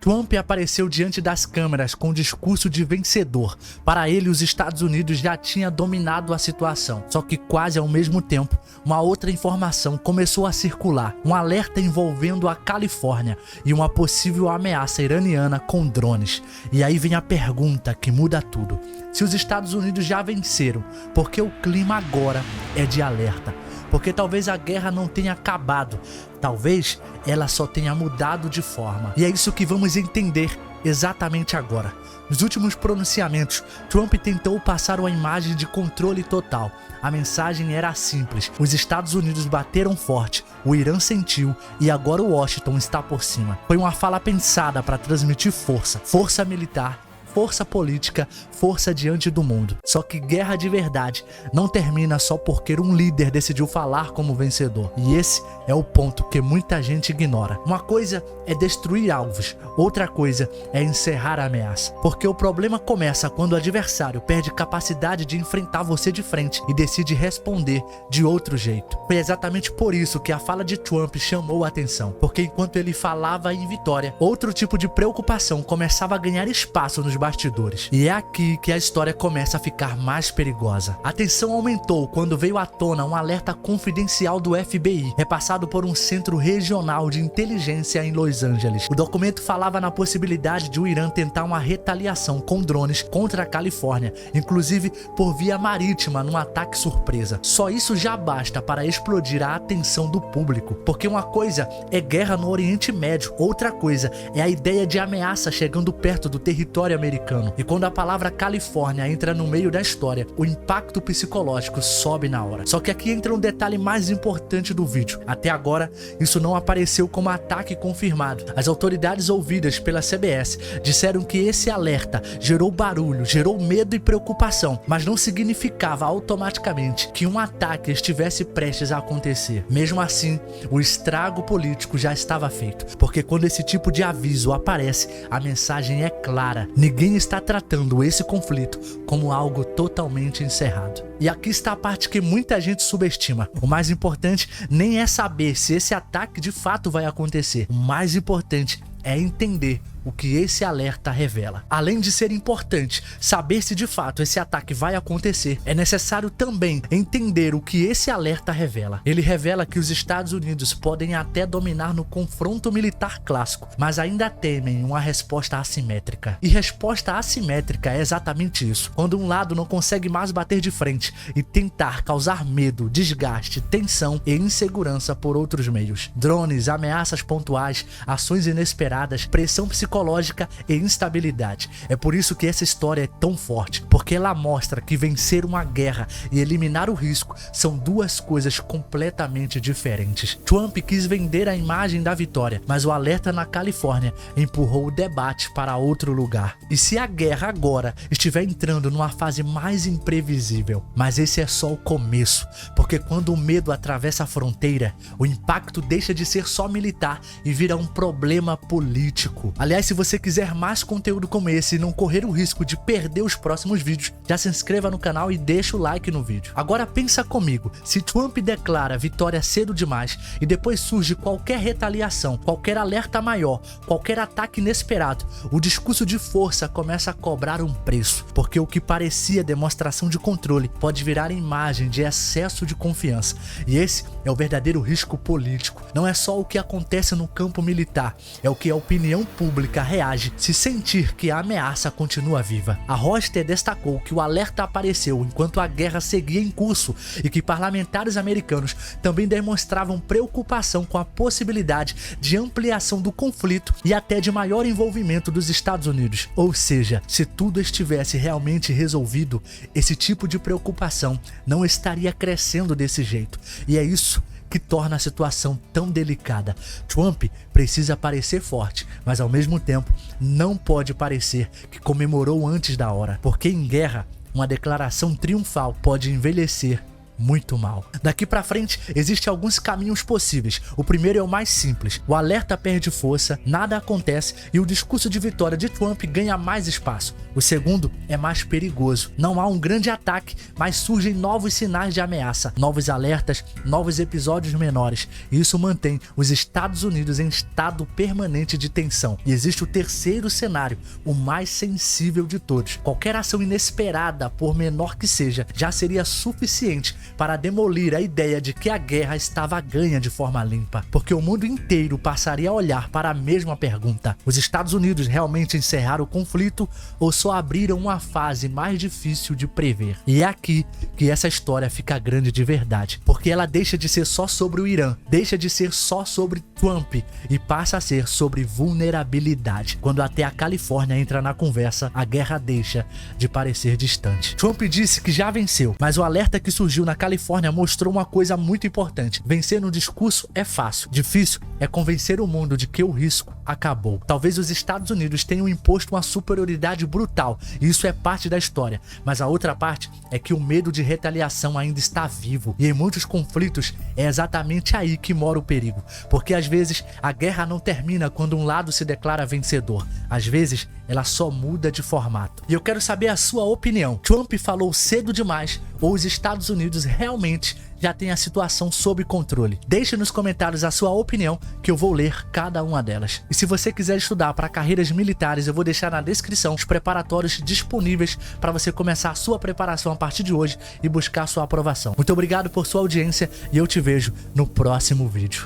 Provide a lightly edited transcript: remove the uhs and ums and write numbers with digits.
Trump apareceu diante das câmeras com um discurso de vencedor. Para ele, os Estados Unidos já tinha dominado a situação. Só que quase ao mesmo tempo, uma outra informação começou a circular. Um alerta envolvendo a Califórnia e uma possível ameaça iraniana com drones. E aí vem a pergunta que muda tudo. Se os Estados Unidos já venceram, por que o clima agora é de alerta? Porque talvez a guerra não tenha acabado, talvez ela só tenha mudado de forma. E é isso que vamos entender exatamente agora. Nos últimos pronunciamentos, Trump tentou passar uma imagem de controle total. A mensagem era simples: os Estados Unidos bateram forte, o Irã sentiu e agora o Washington está por cima. Foi uma fala pensada para transmitir força militar, força política, força diante do mundo. Só que guerra de verdade não termina só porque um líder decidiu falar como vencedor. E esse é o ponto que muita gente ignora. Uma coisa é destruir alvos, outra coisa é encerrar a ameaça. Porque o problema começa quando o adversário perde capacidade de enfrentar você de frente e decide responder de outro jeito. Foi exatamente por isso que a fala de Trump chamou a atenção. Porque enquanto ele falava em vitória, outro tipo de preocupação começava a ganhar espaço nos bastidores. E é aqui que a história começa a ficar mais perigosa. A tensão aumentou quando veio à tona um alerta confidencial do FBI, repassado por um centro regional de inteligência em Los Angeles. O documento falava na possibilidade de o Irã tentar uma retaliação com drones contra a Califórnia, inclusive por via marítima num ataque surpresa. Só isso já basta para explodir a atenção do público, porque uma coisa é guerra no Oriente Médio, outra coisa é a ideia de ameaça chegando perto do território americano. E quando a palavra Califórnia entra no meio da história, o impacto psicológico sobe na hora. Só que aqui entra um detalhe mais importante do vídeo. Até agora, isso não apareceu como ataque confirmado. As autoridades ouvidas pela CBS disseram que esse alerta gerou barulho, gerou medo e preocupação, mas não significava automaticamente que um ataque estivesse prestes a acontecer. Mesmo assim, o estrago político já estava feito, porque quando esse tipo de aviso aparece, a mensagem é clara: ninguém está tratando esse conflito como algo totalmente encerrado. E aqui está a parte que muita gente subestima. O mais importante nem é saber se esse ataque de fato vai acontecer. O mais importante é entender o que esse alerta revela. Além de ser importante saber se de fato esse ataque vai acontecer, é necessário também entender o que esse alerta revela. Ele revela que os Estados Unidos podem até dominar no confronto militar clássico, mas ainda temem uma resposta assimétrica. E resposta assimétrica é exatamente isso: quando um lado não consegue mais bater de frente e tentar causar medo, desgaste, tensão e insegurança por outros meios. Drones, ameaças pontuais, ações inesperadas, pressão psicológica e instabilidade. É por isso que essa história é tão forte, porque ela mostra que vencer uma guerra e eliminar o risco são duas coisas completamente diferentes. Trump quis vender a imagem da vitória, mas o alerta na Califórnia empurrou o debate para outro lugar. E se a guerra agora estiver entrando numa fase mais imprevisível? Mas esse é só o começo, porque quando o medo atravessa a fronteira, o impacto deixa de ser só militar e vira um problema político. Aliás, se você quiser mais conteúdo como esse e não correr o risco de perder os próximos vídeos, já se inscreva no canal e deixa o like no vídeo. Agora pensa comigo: se Trump declara vitória cedo demais e depois surge qualquer retaliação, qualquer alerta maior, qualquer ataque inesperado, o discurso de força começa a cobrar um preço, porque o que parecia demonstração de controle pode virar imagem de excesso de confiança. E esse é o verdadeiro risco político. Não é só o que acontece no campo militar, é o que a opinião pública reage se sentir que a ameaça continua viva. A Reuters destacou que o alerta apareceu enquanto a guerra seguia em curso e que parlamentares americanos também demonstravam preocupação com a possibilidade de ampliação do conflito e até de maior envolvimento dos Estados Unidos. Ou seja, se tudo estivesse realmente resolvido, esse tipo de preocupação não estaria crescendo desse jeito. E é isso que torna a situação tão delicada. Trump precisa parecer forte, mas ao mesmo tempo não pode parecer que comemorou antes da hora, porque em guerra uma declaração triunfal pode envelhecer muito mal. Daqui pra frente, existem alguns caminhos possíveis. O primeiro é o mais simples. O alerta perde força, nada acontece e o discurso de vitória de Trump ganha mais espaço. O segundo é mais perigoso. Não há um grande ataque, mas surgem novos sinais de ameaça, novos alertas, novos episódios menores. E isso mantém os Estados Unidos em estado permanente de tensão. E existe o terceiro cenário, o mais sensível de todos. Qualquer ação inesperada, por menor que seja, já seria suficiente para demolir a ideia de que a guerra estava ganha de forma limpa, porque o mundo inteiro passaria a olhar para a mesma pergunta: os Estados Unidos realmente encerraram o conflito ou só abriram uma fase mais difícil de prever? E é aqui que essa história fica grande de verdade, porque ela deixa de ser só sobre o Irã, deixa de ser só sobre Trump e passa a ser sobre vulnerabilidade. Quando até a Califórnia entra na conversa, a guerra deixa de parecer distante. Trump disse que já venceu, mas o alerta que surgiu na Califórnia mostrou uma coisa muito importante: vencer no discurso é fácil, difícil é convencer o mundo de que o risco acabou. Talvez os Estados Unidos tenham imposto uma superioridade brutal, e isso é parte da história, mas a outra parte é que o medo de retaliação ainda está vivo, e em muitos conflitos é exatamente aí que mora o perigo, porque às vezes a guerra não termina quando um lado se declara vencedor, às vezes ela só muda de formato. E eu quero saber a sua opinião: Trump falou cedo demais ou os Estados Unidos realmente já têm a situação sob controle? Deixe nos comentários a sua opinião, que eu vou ler cada uma delas. E se você quiser estudar para carreiras militares, eu vou deixar na descrição os preparatórios disponíveis para você começar a sua preparação a partir de hoje e buscar sua aprovação. Muito obrigado por sua audiência e eu te vejo no próximo vídeo.